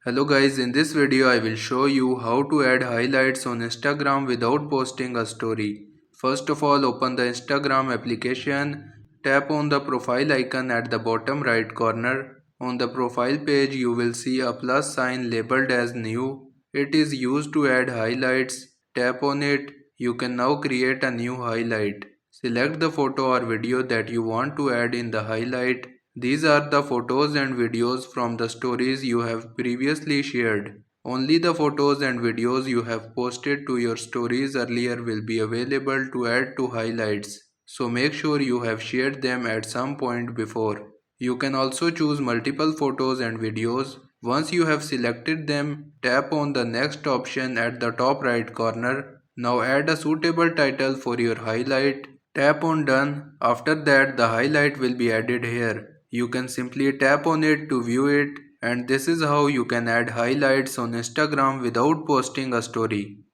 Hello guys, in this video I will show you how to add highlights on Instagram without posting a story. First of all, open the Instagram application, tap on the profile icon at the bottom right corner. On the profile page you will see a plus sign labeled as new. It is used to add highlights. Tap on it. You can now create a new highlight. Select the photo or video that you want to add in the highlight. These are the photos and videos from the stories you have previously shared. Only the photos and videos you have posted to your stories earlier will be available to add to highlights. So make sure you have shared them at some point before. You can also choose multiple photos and videos. Once you have selected them, tap on the next option at the top right corner. Now add a suitable title for your highlight. Tap on done. After that the highlight will be added here. You can simply tap on it to view it, and this is how you can add highlights on Instagram without posting a story.